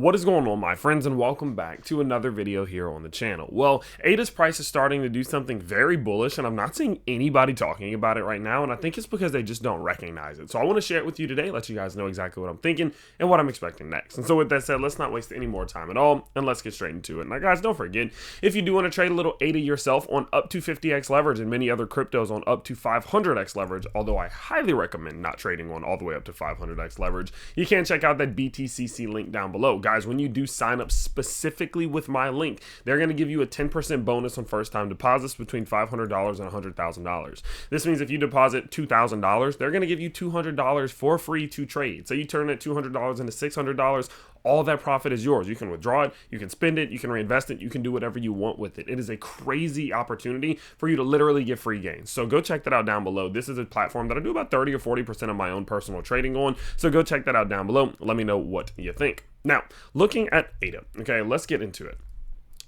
What is going on, my friends, and welcome back to another video here on the channel. Well, ADA's price is starting to do something very bullish, and I'm not seeing anybody talking about it right now, and I think it's because they just don't recognize it. So I want to share it with you today, let you guys know exactly what I'm thinking and what I'm expecting next. And so with that said, let's not waste any more time at all, and let's get straight into it. Now, guys, don't forget, if you do want to trade a little ADA yourself on up to 50x leverage and many other cryptos on up to 500x leverage, although I highly recommend not trading on all the way up to 500x leverage, you can check out that BTCC link down below. Guys, when you do sign up specifically with my link, they're going to give you a 10% bonus on first time deposits between $500 and $100,000. This means if you deposit $2,000, they're going to give you $200 for free to trade. So you turn that $200 into $600, all that profit is yours. You can withdraw it, you can spend it, you can reinvest it, you can do whatever you want with it. It is a crazy opportunity for you to literally get free gains. So go check that out down below. This is a platform that I do about 30 or 40% of my own personal trading on. So go check that out down below. Let me know what you think. Now, looking at ADA, okay, let's get into it.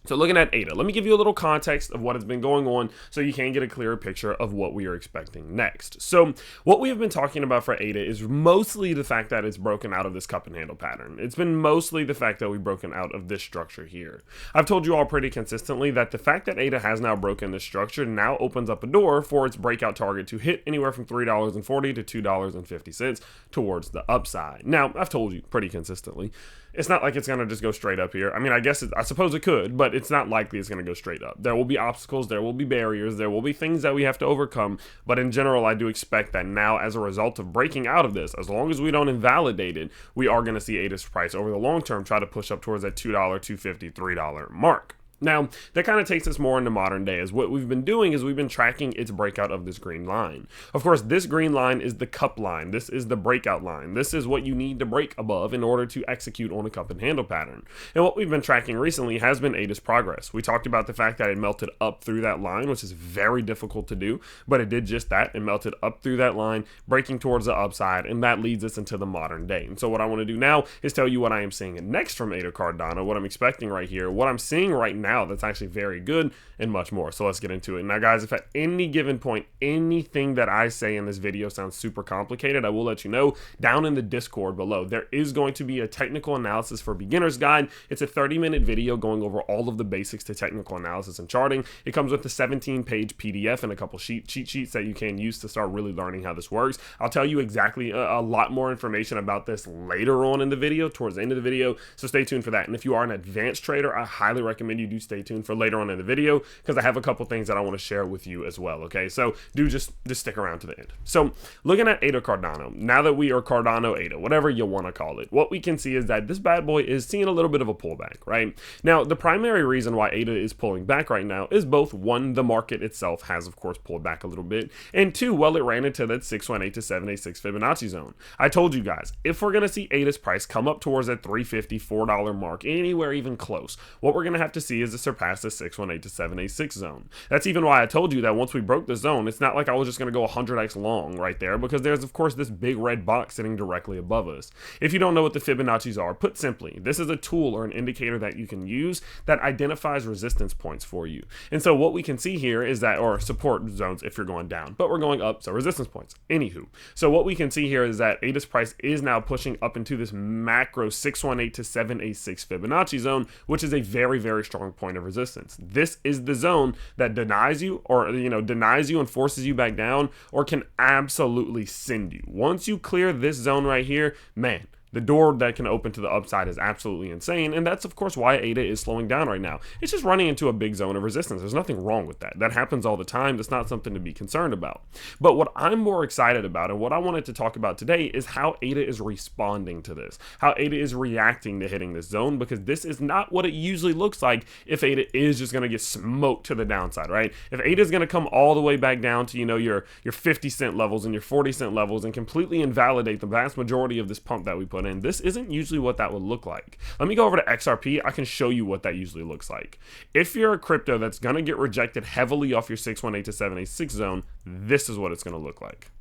So looking at ADA, let me give you a little context of what has been going on so you can get a clearer picture of what we are expecting next. So what we have been talking about for ADA is mostly the fact that it's broken out of this cup and handle pattern. It's been mostly the fact that we've broken out of this structure here. I've told you all pretty consistently that the fact that ADA has now broken this structure now opens up a door for its breakout target to hit anywhere from $3.40 to $2.50 towards the upside. Now, I've told you pretty consistently, it's not like it's going to just go straight up here. I mean, I suppose it could, but it's not likely it's going to go straight up. There will be obstacles, there will be barriers, there will be things that we have to overcome, but in general, I do expect that now, as a result of breaking out of this, as long as we don't invalidate it, we are going to see ADA's price over the long term try to push up towards that $2, $2.50, $3 mark. Now, that kind of takes us more into modern day, as what we've been doing is we've been tracking its breakout of this green line. Of course, this green line is the cup line. This is the breakout line. This is what you need to break above in order to execute on a cup and handle pattern. And what we've been tracking recently has been ADA's progress. We talked about the fact that it melted up through that line, which is very difficult to do, but it did just that. It melted up through that line, breaking towards the upside, and that leads us into the modern day. And so what I want to do now is tell you what I am seeing next from ADA Cardano, what I'm expecting right here, what I'm seeing right now that's actually very good, and much more. So let's get into it. Now, guys, if at any given point anything that I say in this video sounds super complicated, I will let you know down in the Discord below. There is going to be a technical analysis for beginners guide. It's a 30-minute video going over all of the basics to technical analysis and charting. It comes with a 17-page PDF and a couple cheat sheets that you can use to start really learning how this works. I'll tell you exactly a lot more information about this later on in the video, towards the end of the video, so stay tuned for that. And if you are an advanced trader, I highly recommend you do stay tuned for later on in the video, because I have a couple things that I want to share with you as well. Okay, so do just stick around to the end. So looking at ADA Cardano, now that we are Cardano ADA, whatever you want to call it, what we can see is that this bad boy is seeing a little bit of a pullback, right? Now, the primary reason why ADA is pulling back right now is both, one, the market itself has of course pulled back a little bit, and two, well, it ran into that 618 to 786 Fibonacci zone. I told you guys, if we're going to see ADA's price come up towards that $3.50, $4 mark, anywhere even close, what we're going to have to see is to surpass the 618 to 786 zone. That's even why I told you that once we broke the zone, it's not like I was just going to go 100x long right there, because there's of course this big red box sitting directly above us. If you don't know what the Fibonacci's are, put simply, this is a tool or an indicator that you can use that identifies resistance points for you. And so what we can see here is that, or support zones if you're going down, but we're going up, so resistance points. Anywho, so what we can see here is that ADA's price is now pushing up into this macro 618 to 786 Fibonacci zone, which is a very, very strong point of resistance. This is the zone that denies you, or denies you and forces you back down, or can absolutely send you. Once you clear this zone right here, man, the door that can open to the upside is absolutely insane, and that's of course why ADA is slowing down right now. It's just running into a big zone of resistance. There's nothing wrong with that. That happens all the time. That's not something to be concerned about. But what I'm more excited about, and what I wanted to talk about today, is how ADA is responding to this, how ADA is reacting to hitting this zone, because this is not what it usually looks like if ADA is just going to get smoked to the downside, right? If ADA is going to come all the way back down to, your 50 cent levels and your 40 cent levels and completely invalidate the vast majority of this pump that we put in, this isn't usually what that would look like. Let me go over to XRP. I can show you what that usually looks like. If you're a crypto that's going to get rejected heavily off your 618 to 786 zone, this is what it's going to look like.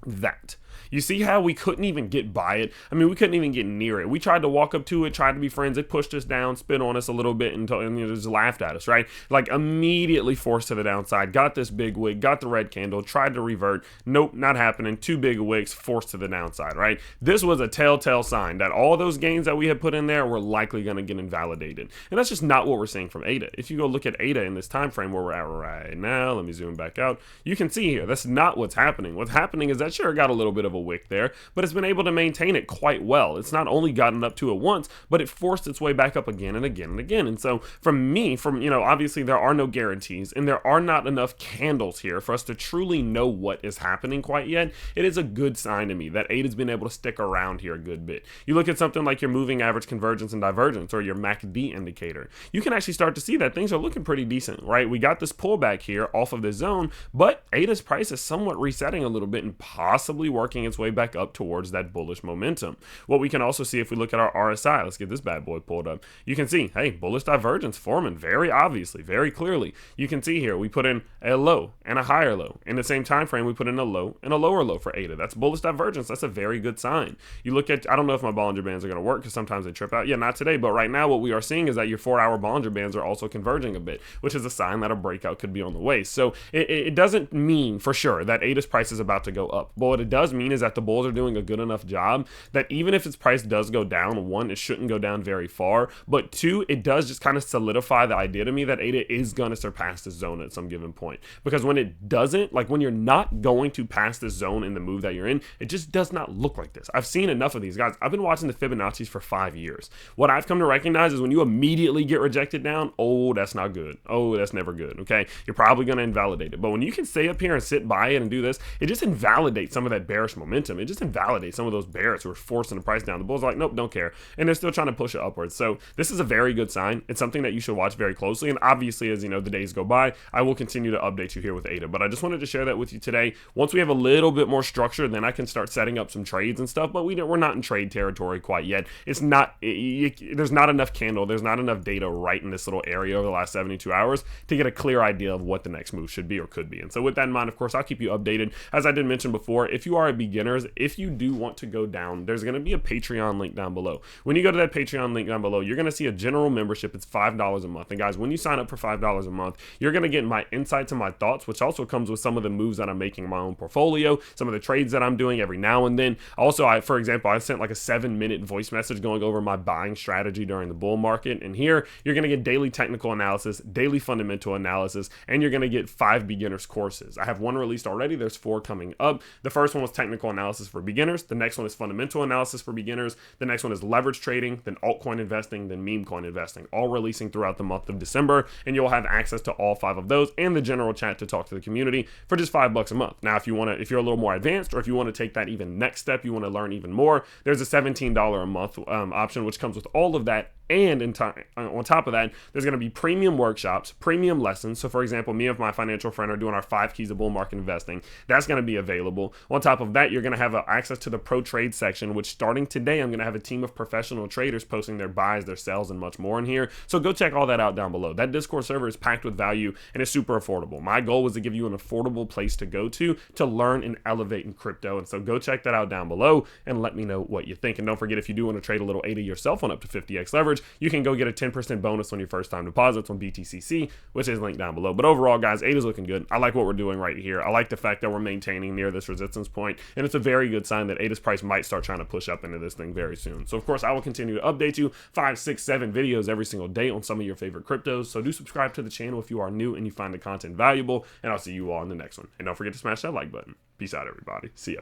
that. You see how we couldn't even get by it? I mean, we couldn't even get near it. We tried to walk up to it, tried to be friends. It pushed us down, spit on us a little bit, and just laughed at us, right? Like immediately forced to the downside. Got this big wick, got the red candle, tried to revert. Nope, not happening. Two big wicks, forced to the downside, right? This was a telltale sign that all those gains that we had put in there were likely going to get invalidated. And that's just not what we're seeing from ADA. If you go look at ADA in this time frame where we're at right now, let me zoom back out. You can see here, that's not what's happening. What's happening is that sure got a little bit of a wick there, but it's been able to maintain it quite well. It's not only gotten up to it once, but it forced its way back up again and again and again. And so obviously there are no guarantees and there are not enough candles here for us to truly know what is happening quite yet. It is a good sign to me that ADA's been able to stick around here a good bit. You look at something like your moving average convergence and divergence or your MACD indicator, you can actually start to see that things are looking pretty decent, right? We got this pullback here off of the zone, but ADA's price is somewhat resetting a little bit and possibly working its way back up towards that bullish momentum. What we can also see if we look at our RSI, let's get this bad boy pulled up. You can see, hey, bullish divergence forming very obviously, very clearly. You can see here, we put in a low and a higher low. In the same time frame, we put in a low and a lower low for ADA. That's bullish divergence. That's a very good sign. You look at, I don't know if my Bollinger Bands are going to work because sometimes they trip out. Yeah, not today, but right now what we are seeing is that your 4-hour Bollinger Bands are also converging a bit, which is a sign that a breakout could be on the way. So it doesn't mean for sure that ADA's price is about to go up. But what it does mean is that the bulls are doing a good enough job that even if its price does go down, one, it shouldn't go down very far, but two, it does just kind of solidify the idea to me that ADA is going to surpass this zone at some given point. Because when it doesn't, like when you're not going to pass this zone in the move that you're in, it just does not look like this. I've seen enough of these guys. I've been watching the Fibonacci's for 5 years. What I've come to recognize is when you immediately get rejected down, oh, that's not good. Oh, that's never good. Okay, you're probably going to invalidate it. But when you can stay up here and sit by it and do this, it just invalidates some of that bearish momentum. It just invalidates some of those bears who are forcing the price down. The bulls are like, nope, don't care. And they're still trying to push it upwards. So this is a very good sign. It's something that you should watch very closely. And obviously, as you know, the days go by, I will continue to update you here with ADA. But I just wanted to share that with you today. Once we have a little bit more structure, then I can start setting up some trades and stuff. But we're not in trade territory quite yet. It's not, there's not enough candle. There's not enough data right in this little area over the last 72 hours to get a clear idea of what the next move should be or could be. And so with that in mind, of course, I'll keep you updated. As I did mention before, if you are a beginner, if you do want to go down, there's going to be a Patreon link down below. When you go to that Patreon link down below, you're going to see a general membership. It's $5 a month. And guys, when you sign up for $5 a month, you're going to get my insights and my thoughts, which also comes with some of the moves that I'm making in my own portfolio, some of the trades that I'm doing every now and then. Also, for example, I sent like a 7-minute voice message going over my buying strategy during the bull market. And here you're going to get daily technical analysis, daily fundamental analysis, and you're going to get 5 beginners courses. I have one released already. There's 4 coming up. The first one was technical analysis for beginners. The next one is fundamental analysis for beginners. The next one is leverage trading, then altcoin investing, then meme coin investing, all releasing throughout the month of December. And you'll have access to all 5 of those and the general chat to talk to the community for just $5 a month. Now, if you're a little more advanced, or if you want to take that even next step, you want to learn even more, there's a $17 a month option, which comes with all of that. And on top of that, there's going to be premium workshops, premium lessons. So for example, me and my financial friend are doing our 5 keys of bull market investing. That's going to be available. On top of that, you're going to have access to the pro trade section, which starting today, I'm going to have a team of professional traders posting their buys, their sells, and much more in here. So go check all that out down below. That Discord server is packed with value and it's super affordable. My goal was to give you an affordable place to go to learn and elevate in crypto. And so go check that out down below and let me know what you think. And don't forget, if you do want to trade a little ADA yourself on up to 50x leverage, you can go get a 10% bonus on your first time deposits on BTCC, which is linked down below. But overall, guys, ADA's looking good. I like what we're doing right here. I like the fact that we're maintaining near this resistance point, and it's a very good sign that ADA's price might start trying to push up into this thing very soon. So of course, I will continue to update you 5, 6, 7 videos every single day on some of your favorite cryptos. So do subscribe to the channel if you are new and you find the content valuable, and I'll see you all in the next one. And don't forget to smash that like button. Peace out, everybody. See ya.